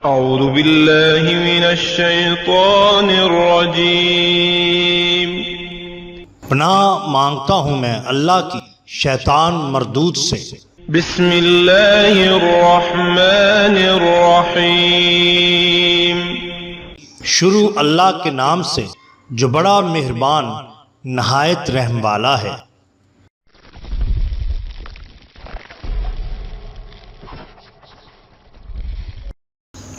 اعوذ باللہ من الشیطان الرجیم۔ پناہ مانگتا ہوں میں اللہ کی شیطان مردود سے۔ بسم اللہ الرحمن الرحیم۔ شروع اللہ کے نام سے جو بڑا مہربان نہایت رحم والا ہے۔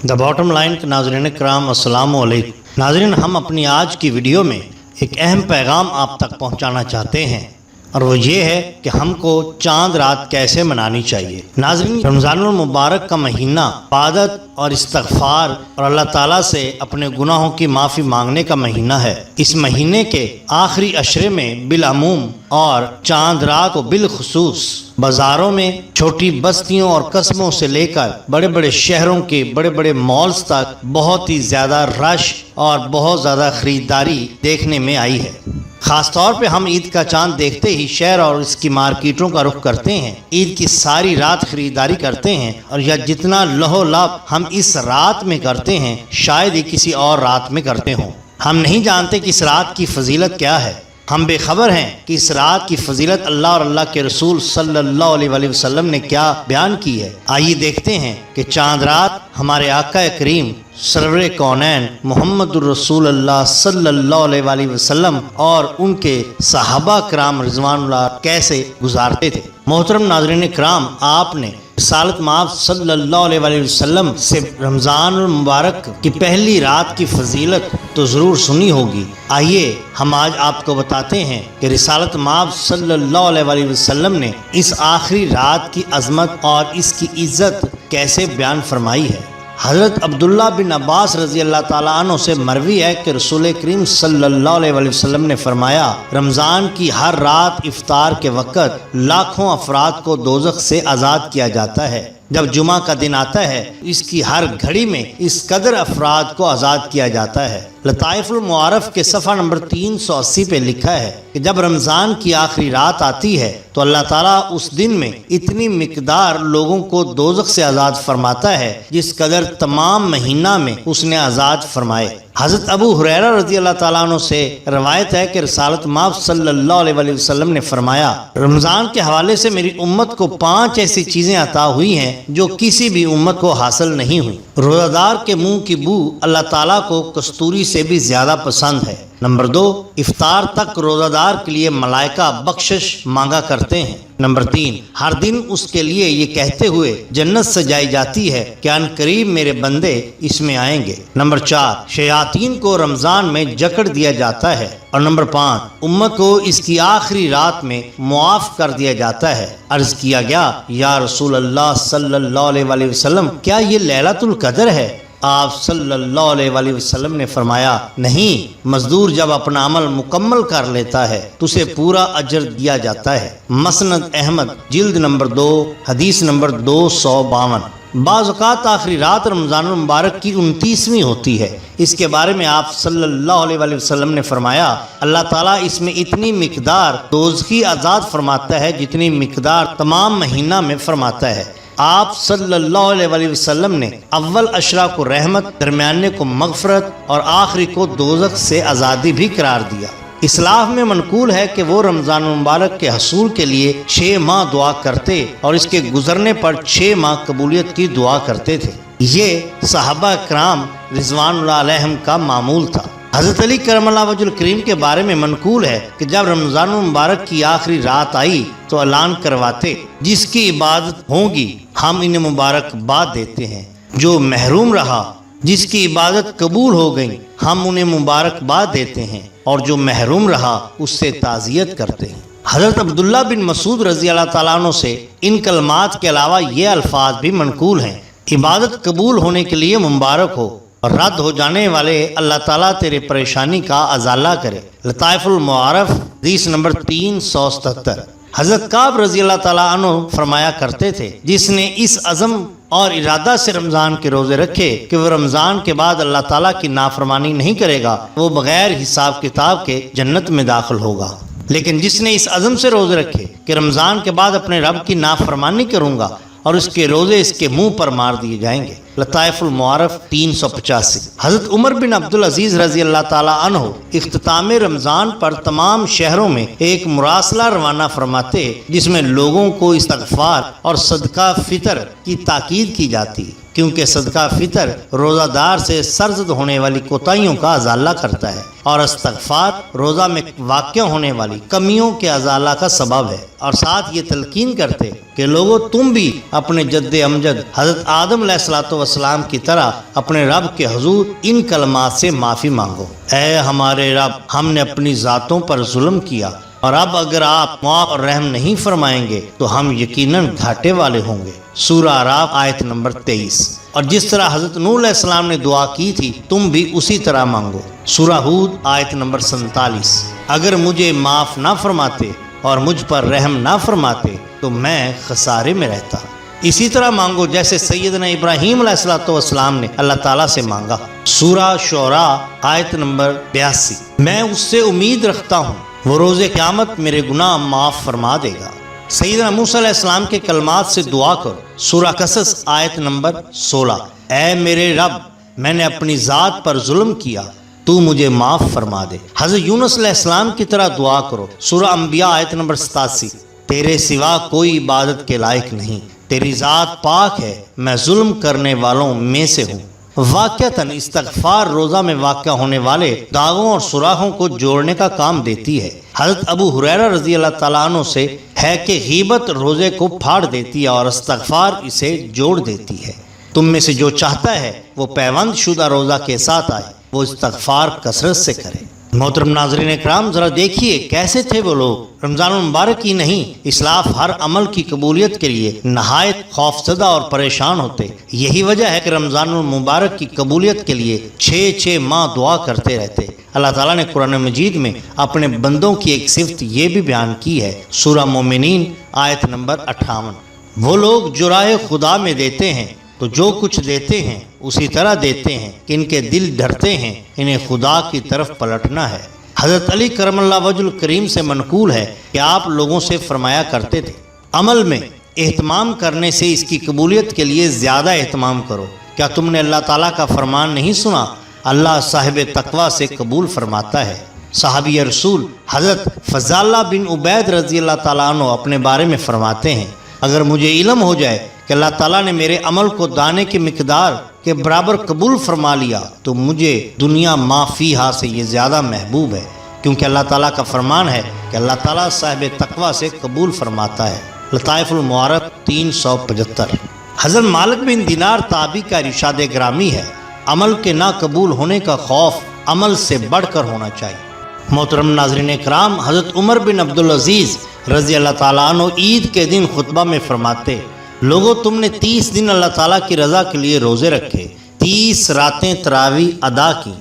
دا باٹم لائن کے ناظرین کرام السلام علیکم۔ ناظرین، ہم اپنی آج کی ویڈیو میں ایک اہم پیغام آپ تک پہنچانا چاہتے ہیں، اور وہ یہ ہے کہ ہم کو چاند رات کیسے منانی چاہیے۔ ناظرین، رمضان المبارک کا مہینہ عبادت اور استغفار اور اللہ تعالیٰ سے اپنے گناہوں کی معافی مانگنے کا مہینہ ہے۔ اس مہینے کے آخری عشرے میں بالعموم اور چاند رات کو بالخصوص بازاروں میں چھوٹی بستیوں اور قصبوں سے لے کر بڑے بڑے شہروں کے بڑے بڑے مالز تک بہت ہی زیادہ رش اور بہت زیادہ خریداری دیکھنے میں آئی ہے۔ خاص طور پہ ہم عید کا چاند دیکھتے ہی شہر اور اس کی مارکیٹوں کا رخ کرتے ہیں، عید کی ساری رات خریداری کرتے ہیں، اور یہ جتنا لہو لہب ہم اس رات میں کرتے ہیں شاید ہی کسی اور رات میں کرتے ہوں۔ ہم نہیں جانتے کہ اس رات کی فضیلت کیا ہے، ہم بے خبر ہیں کہ اس رات کی فضیلت اللہ اور اللہ کے رسول صلی اللہ علیہ وسلم نے کیا بیان کی ہے۔ آئیے دیکھتے ہیں کہ چاند رات ہمارے آقا کریم سرور کونین محمد الرسول اللہ صلی اللہ علیہ وسلم اور ان کے صحابہ کرام رضوان اللہ کیسے گزارتے تھے۔ محترم ناظرین کرام، آپ نے رسالت مآب صلی اللہ علیہ وسلم سے رمضان المبارک کی پہلی رات کی فضیلت تو ضرور سنی ہوگی۔ آئیے ہم آج آپ کو بتاتے ہیں کہ رسالت مآب صلی اللہ علیہ وسلم نے اس آخری رات کی عظمت اور اس کی عزت کیسے بیان فرمائی ہے۔ حضرت عبداللہ بن عباس رضی اللہ تعالیٰ عنہ سے مروی ہے کہ رسول کریم صلی اللہ علیہ وسلم نے فرمایا، رمضان کی ہر رات افطار کے وقت لاکھوں افراد کو دوزخ سے آزاد کیا جاتا ہے۔ جب جمعہ کا دن آتا ہے اس کی ہر گھڑی میں اس قدر افراد کو آزاد کیا جاتا ہے۔ لطائف المعارف کے صفحہ نمبر 380 پہ لکھا ہے کہ جب رمضان کی آخری رات آتی ہے تو اللہ تعالیٰ اس دن میں اتنی مقدار لوگوں کو دوزخ سے آزاد فرماتا ہے جس قدر تمام مہینہ میں اس نے آزاد فرمائے۔ حضرت ابو ہریرہ رضی اللہ تعالیٰ عنہ سے روایت ہے کہ رسالت مآب صلی اللہ علیہ وسلم نے فرمایا، رمضان کے حوالے سے میری امت کو 5 ایسی چیزیں عطا ہوئی ہیں جو کسی بھی امت کو حاصل نہیں ہوئی۔ روزہ دار کے منہ کی بو اللہ تعالیٰ کو کستوری سے بھی زیادہ پسند ہے۔ نمبر 2، افطار تک روزہ دار کے لیے ملائکہ بخشش مانگا کرتے ہیں۔ نمبر 3، ہر دن اس کے لیے یہ کہتے ہوئے جنت سجائی جاتی ہے کہ ان قریب میرے بندے اس میں آئیں گے۔ نمبر 4، شیاطین کو رمضان میں جکڑ دیا جاتا ہے۔ اور نمبر 5، امت کو اس کی آخری رات میں معاف کر دیا جاتا ہے۔ عرض کیا گیا، یا رسول اللہ صلی اللہ علیہ وسلم، کیا یہ لیلۃ القدر ہے؟ آپ صلی اللہ علیہ وسلم نے فرمایا، نہیں، مزدور جب اپنا عمل مکمل کر لیتا ہے تو اسے پورا اجر دیا جاتا ہے۔ مسند احمد جلد نمبر 2 حدیث نمبر 252۔ بعض اوقات آخری رات رمضان المبارک کی 29ویں ہوتی ہے۔ اس کے بارے میں آپ صلی اللہ علیہ وسلم نے فرمایا، اللہ تعالیٰ اس میں اتنی مقدار دوزخی آزاد فرماتا ہے جتنی مقدار تمام مہینہ میں فرماتا ہے۔ آپ صلی اللہ علیہ وسلم نے اول عشرہ کو رحمت، درمیانے کو مغفرت اور آخری کو دوزخ سے آزادی بھی قرار دیا۔ اسلاف میں منقول ہے کہ وہ رمضان المبارک کے حصول کے لیے 6 ماہ دعا کرتے اور اس کے گزرنے پر 6 ماہ قبولیت کی دعا کرتے تھے۔ یہ صحابہ کرام رضوان اللہ علیہم کا معمول تھا۔ حضرت علی کرم اللہ وجہ الکریم کے بارے میں منقول ہے کہ جب رمضان المبارک کی آخری رات آئی تو اعلان کرواتے، جس کی عبادت ہوگی ہم انہیں مبارکباد دیتے ہیں، جو محروم رہا جس کی عبادت قبول ہو گئی ہم انہیں مبارکباد دیتے ہیں، اور جو محروم رہا اس سے تعزیت کرتے ہیں۔ حضرت عبداللہ بن مسعود رضی اللہ تعالیٰ عنہ سے ان کلمات کے علاوہ یہ الفاظ بھی منقول ہیں، عبادت قبول ہونے کے لیے مبارک ہو اور رد ہو جانے والے اللہ تعالیٰ تیرے پریشانی کا ازالہ کرے۔ لطائف المعارف حدیث نمبر 377۔ حضرت کعب رضی اللہ تعالیٰ عنہ فرمایا کرتے تھے، جس نے اس عزم اور ارادہ سے رمضان کے روزے رکھے کہ وہ رمضان کے بعد اللہ تعالیٰ کی نافرمانی نہیں کرے گا، وہ بغیر حساب کتاب کے جنت میں داخل ہوگا۔ لیکن جس نے اس عزم سے روزے رکھے کہ رمضان کے بعد اپنے رب کی نافرمانی کروں گا اور اس کے روزے اس کے منہ پر مار دیے جائیں گے، لطائف المعارف 385۔ حضرت عمر بن عبدالعزیز رضی اللہ تعالیٰ عنہ اختتام رمضان پر تمام شہروں میں ایک مراسلہ روانہ فرماتے جس میں لوگوں کو استغفار اور صدقہ فطر کی تاکید کی جاتی، کیونکہ صدقہ فطر روزہ دار سے سرزد ہونے والی کوتاہیوں کا ازالہ کرتا ہے اور استغفار روزہ میں واقع ہونے والی کمیوں کے ازالہ کا سبب ہے، اور ساتھ یہ تلقین کرتے کہ لوگوں تم بھی اپنے جد امجد حضرت آدم علیہ السلام کی طرح اپنے رب کے حضور ان کلمات سے معافی مانگو: اے ہمارے رب، ہم نے اپنی ذاتوں پر ظلم کیا، اور اب اگر آپ معاف اور رحم نہیں فرمائیں گے تو ہم یقیناً گھاٹے والے ہوں گے۔ سورہ اعراف آیت نمبر 23۔ اور جس طرح حضرت نوح علیہ السلام نے دعا کی تھی تم بھی اسی طرح مانگو۔ سورہ ہود آیت نمبر 47۔ اگر مجھے معاف نہ فرماتے اور مجھ پر رحم نہ فرماتے تو میں خسارے میں رہتا۔ اسی طرح مانگو جیسے سیدنا ابراہیم علیہ السلام نے اللہ تعالیٰ سے مانگا۔ سورہ شعراء آیت نمبر 82۔ میں اس سے امید رکھتا ہوں وہ روز قیامت میرے گناہ معاف فرما دے گا۔ سیدنا موسیٰ علیہ السلام کے کلمات سے دعا کرو۔ سورہ قصص آیت نمبر 16۔ اے میرے رب، میں نے اپنی ذات پر ظلم کیا، تو مجھے معاف فرما دے۔ حضرت یونس علیہ السلام کی طرح دعا کرو۔ سورہ انبیاء آیت نمبر 87۔ تیرے سوا کوئی عبادت کے لائق نہیں، تیری ذات پاک ہے، میں ظلم کرنے والوں میں سے ہوں۔ واقعتاً استغفار روزہ میں واقع ہونے والے داغوں اور سوراخوں کو جوڑنے کا کام دیتی ہے۔ حضرت ابو ہریرہ رضی اللہ تعالیٰ عنہ سے ہے کہ غیبت روزے کو پھاڑ دیتی ہے اور استغفار اسے جوڑ دیتی ہے۔ تم میں سے جو چاہتا ہے وہ پیوند شدہ روزہ کے ساتھ آئے، وہ استغفار کثرت سے کرے۔ محترم ناظرین اکرام، ذرا دیکھیے کیسے تھے وہ لوگ۔ رمضان المبارک ہی نہیں، اسلاف ہر عمل کی قبولیت کے لیے نہایت خوفزدہ اور پریشان ہوتے۔ یہی وجہ ہے کہ رمضان المبارک کی قبولیت کے لیے 6 ماہ دعا کرتے رہتے۔ اللہ تعالیٰ نے قرآن مجید میں اپنے بندوں کی ایک صفت یہ بھی بیان کی ہے۔ سورہ مومنین آیت نمبر 58۔ وہ لوگ جو راہ خدا میں دیتے ہیں تو جو کچھ دیتے ہیں اسی طرح دیتے ہیں کہ ان کے دل ڈرتے ہیں، انہیں خدا کی طرف پلٹنا ہے۔ حضرت علی کرم اللہ وجہ الکریم سے منقول ہے کہ آپ لوگوں سے فرمایا کرتے تھے، عمل میں اہتمام کرنے سے اس کی قبولیت کے لیے زیادہ اہتمام کرو۔ کیا تم نے اللہ تعالیٰ کا فرمان نہیں سنا؟ اللہ صاحب تقوی سے قبول فرماتا ہے۔ صحابی رسول حضرت فضالہ بن عبید رضی اللہ تعالیٰ عنہ اپنے بارے میں فرماتے ہیں، اگر مجھے علم ہو جائے کہ اللہ تعالیٰ نے میرے عمل کو دانے کی مقدار کے برابر قبول فرما لیا تو مجھے دنیا ما فیہا سے یہ زیادہ محبوب ہے، کیونکہ اللہ تعالیٰ کا فرمان ہے کہ اللہ تعالیٰ صاحب تقوی سے قبول فرماتا ہے۔ لطائف المعارف 375۔ حضرت مالک بن دینار تابعی کا ارشاد گرامی ہے، عمل کے نہ قبول ہونے کا خوف عمل سے بڑھ کر ہونا چاہیے۔ محترم ناظرین اکرام، حضرت عمر بن عبدالعزیز رضی اللہ تعالیٰ عنہ عید کے دن خطبہ میں فرماتے، لوگوں تم نے 30 دن اللہ تعالیٰ کی رضا کے لیے روزے رکھے، 30 راتیں تراویح ادا کی،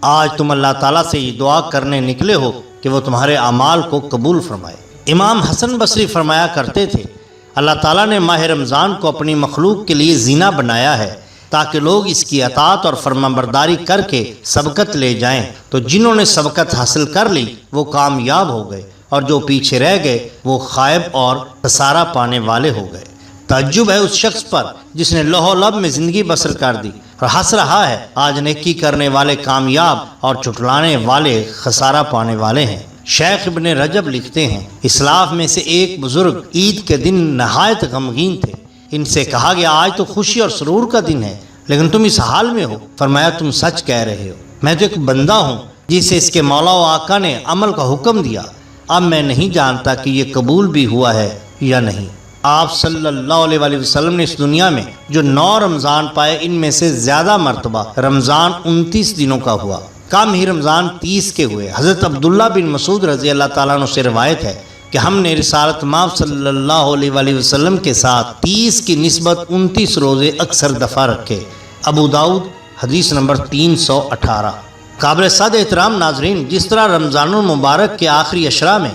آج تم اللہ تعالیٰ سے یہ دعا کرنے نکلے ہو کہ وہ تمہارے اعمال کو قبول فرمائے۔ امام حسن بصری فرمایا کرتے تھے، اللہ تعالیٰ نے ماہ رمضان کو اپنی مخلوق کے لیے زینہ بنایا ہے تاکہ لوگ اس کی اطاعت اور فرمانبرداری کر کے سبقت لے جائیں، تو جنہوں نے سبقت حاصل کر لی وہ کامیاب ہو گئے، اور جو پیچھے رہ گئے وہ خائب اور خسارہ پانے والے ہو گئے۔ تعجب ہے اس شخص پر جس نے لوح و لب میں زندگی بسر کر دی، اور ہنس رہا ہے آج نیکی کرنے والے کامیاب اور چٹلانے والے خسارہ پانے والے ہیں۔ شیخ ابن رجب لکھتے ہیں، اسلاف میں سے ایک بزرگ عید کے دن نہایت غمگین تھے۔ ان سے کہا گیا آج تو خوشی اور سرور کا دن ہے لیکن تم اس حال میں ہو۔ فرمایا تم سچ کہہ رہے ہو، میں تو ایک بندہ ہوں جسے اس کے مولا و آقا نے عمل کا حکم دیا، اب میں نہیں جانتا کہ یہ قبول بھی ہوا ہے یا نہیں۔ آپ صلی اللہ علیہ وآلہ وسلم نے اس دنیا میں جو 9 رمضان پائے ان میں سے زیادہ مرتبہ رمضان 29 دنوں کا ہوا، کم ہی رمضان 30 کے ہوئے۔ حضرت عبداللہ بن مسعود رضی اللہ تعالیٰ عنہ سے روایت ہے کہ ہم نے رسالت مآب صلی اللہ علیہ وآلہ وسلم کے ساتھ 30 کی نسبت 29 روزے اکثر دفعہ رکھے۔ ابو داؤد حدیث نمبر 318۔ قابل صد احترام ناظرین، جس طرح رمضان المبارک کے آخری اشرا میں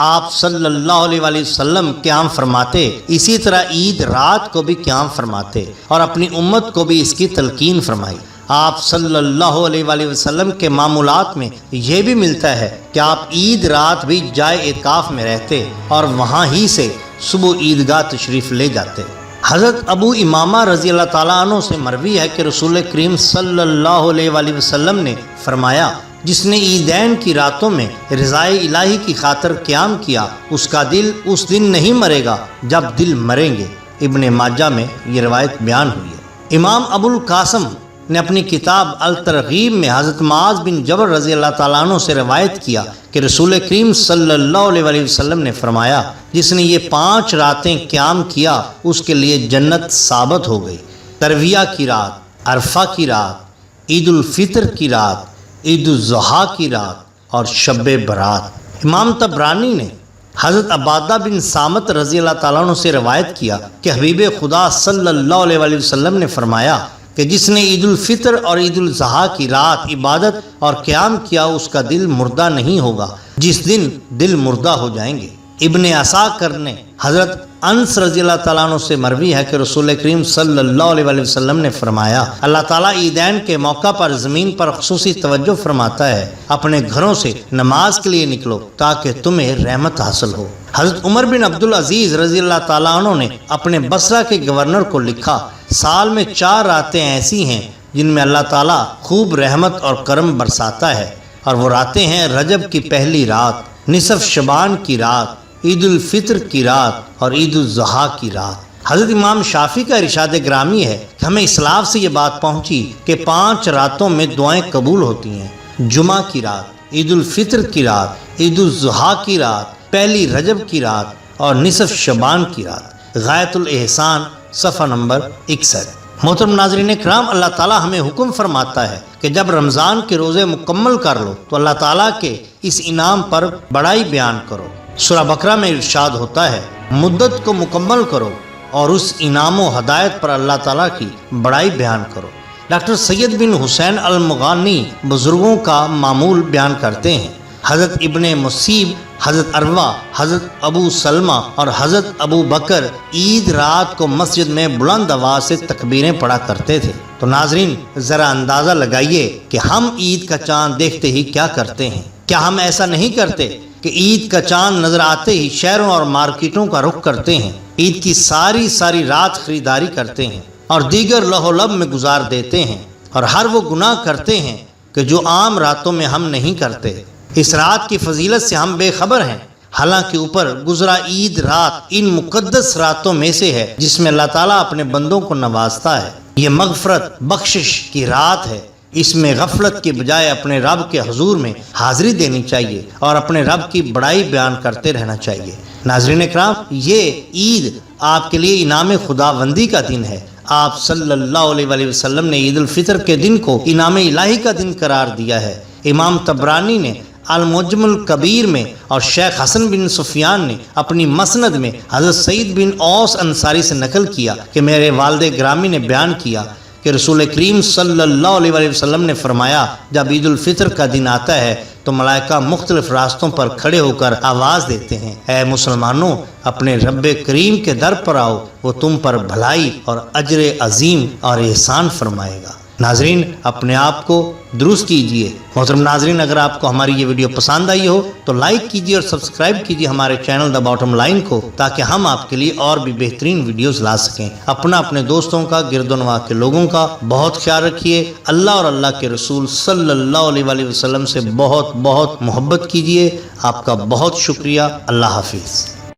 آپ صلی اللہ علیہ وآلہ وسلم قیام فرماتے، اسی طرح عید رات کو بھی قیام فرماتے اور اپنی امت کو بھی اس کی تلقین فرمائی۔ آپ صلی اللہ علیہ وآلہ وسلم کے معمولات میں یہ بھی ملتا ہے کہ آپ عید رات بھی جائے اعتکاف میں رہتے اور وہاں ہی سے صبح عیدگاہ تشریف لے جاتے۔ حضرت ابو امامہ رضی اللہ تعالیٰ عنہ سے مروی ہے کہ رسول کریم صلی اللہ علیہ وآلہ وسلم نے فرمایا، جس نے عیدین کی راتوں میں رضائے الہی کی خاطر قیام کیا، اس کا دل اس دن نہیں مرے گا جب دل مریں گے۔ ابن ماجہ میں یہ روایت بیان ہوئی ہے۔ امام ابو القاسم نے اپنی کتاب الترغیب میں حضرت معاذ بن جبل رضی اللہ تعالیٰ عنہ سے روایت کیا کہ رسول کریم صلی اللہ علیہ وآلہ وسلم نے فرمایا، جس نے یہ 5 راتیں قیام کیا اس کے لیے جنت ثابت ہو گئی۔ ترویہ کی رات، عرفہ کی رات، عید الفطر کی رات، عید الاضحیٰ کی رات اور شب برات۔ امام طبرانی نے حضرت عبادہ بن صامت رضی اللہ تعالیٰ عنہ سے روایت کیا کہ حبیب خدا صلی اللہ علیہ وآلہ وسلم نے فرمایا کہ جس نے عید الفطر اور عید الاضحیٰ کی رات عبادت اور قیام کیا اس کا دل مردہ نہیں ہوگا جس دن دل مردہ ہو جائیں گے۔ ابن عساکر نے حضرت انس رضی اللہ تعالیٰ عنہ سے مروی ہے کہ رسول کریم صلی اللہ علیہ وآلہ وسلم نے فرمایا، اللہ تعالیٰ عیدین کے موقع پر زمین پر خصوصی توجہ فرماتا ہے، اپنے گھروں سے نماز کے لیے نکلو تاکہ تمہیں رحمت حاصل ہو۔ حضرت عمر بن عبدالعزیز رضی اللہ تعالیٰ عنہ نے اپنے بصرہ کے گورنر کو لکھا، سال میں 4 راتیں ایسی ہیں جن میں اللہ تعالیٰ خوب رحمت اور کرم برساتا ہے، اور وہ راتیں ہیں رجب کی پہلی رات، نصف شعبان کی رات، عید الفطر کی رات اور عید الاضحیٰ کی رات۔ حضرت امام شافعی کا ارشاد گرامی ہے کہ ہمیں اسلاف سے یہ بات پہنچی کہ 5 راتوں میں دعائیں قبول ہوتی ہیں، جمعہ کی رات، عید الفطر کی رات، عید الاضحیٰ کی رات، پہلی رجب کی رات اور نصف شعبان کی رات۔ غایۃ الاحسان صفحہ نمبر 61۔ محترم ناظرین کرام، اللہ تعالیٰ ہمیں حکم فرماتا ہے کہ جب رمضان کے روزے مکمل کر لو تو اللہ تعالیٰ کے اس انعام پر بڑائی بیان کرو۔ سورہ بقرہ میں ارشاد ہوتا ہے، مدت کو مکمل کرو اور اس انعام و ہدایت پر اللہ تعالیٰ کی بڑائی بیان کرو۔ ڈاکٹر سید بن حسین المغانی بزرگوں کا معمول بیان کرتے ہیں، حضرت ابن مصیب، حضرت عروہ، حضرت ابو سلمہ اور حضرت ابو بکر عید رات کو مسجد میں بلند آواز سے تکبیریں پڑھا کرتے تھے۔ تو ناظرین ذرا اندازہ لگائیے کہ ہم عید کا چاند دیکھتے ہی کیا کرتے ہیں۔ کیا ہم ایسا نہیں کرتے کہ عید کا چاند نظر آتے ہی شہروں اور مارکیٹوں کا رخ کرتے ہیں، عید کی ساری رات خریداری کرتے ہیں اور دیگر لہو لب میں گزار دیتے ہیں، اور ہر وہ گناہ کرتے ہیں کہ جو عام راتوں میں ہم نہیں کرتے۔ اس رات کی فضیلت سے ہم بے خبر ہیں، حالانکہ اوپر گزرا عید رات ان مقدس راتوں میں سے ہے جس میں اللہ تعالیٰ اپنے بندوں کو نوازتا ہے۔ یہ مغفرت بخشش کی رات ہے، اس میں غفلت کے بجائے اپنے رب کے حضور میں حاضری دینی چاہیے اور اپنے رب کی بڑائی بیان کرتے رہنا چاہیے۔ ناظرین اکرام، یہ عید آپ کے لیے انعام خداوندی کا دن ہے۔ آپ صلی اللہ علیہ وآلہ وسلم نے عید الفطر کے دن کو انعام الہی کا دن قرار دیا ہے۔ امام طبرانی نے المعجم الکبیر میں اور شیخ حسن بن سفیان نے اپنی مسند میں حضرت سعید بن اوس انصاری سے نقل کیا کہ میرے والد گرامی نے بیان کیا کہ رسول کریم صلی اللہ علیہ وآلہ وسلم نے فرمایا، جب عید الفطر کا دن آتا ہے تو ملائکہ مختلف راستوں پر کھڑے ہو کر آواز دیتے ہیں، اے مسلمانوں، اپنے رب کریم کے در پر آؤ، وہ تم پر بھلائی اور اجر عظیم اور احسان فرمائے گا۔ ناظرین، اپنے آپ کو درست کیجئے۔ محترم ناظرین، اگر آپ کو ہماری یہ ویڈیو پسند آئی ہو تو لائک کیجئے اور سبسکرائب کیجئے ہمارے چینل دا باٹم لائن کو، تاکہ ہم آپ کے لیے اور بھی بہترین ویڈیوز لا سکیں۔ اپنے دوستوں کا، گرد و نواح کے لوگوں کا بہت خیال رکھیے۔ اللہ اور اللہ کے رسول صلی اللہ علیہ وآلہ وسلم سے بہت محبت کیجئے۔ آپ کا بہت شکریہ۔ اللہ حافظ۔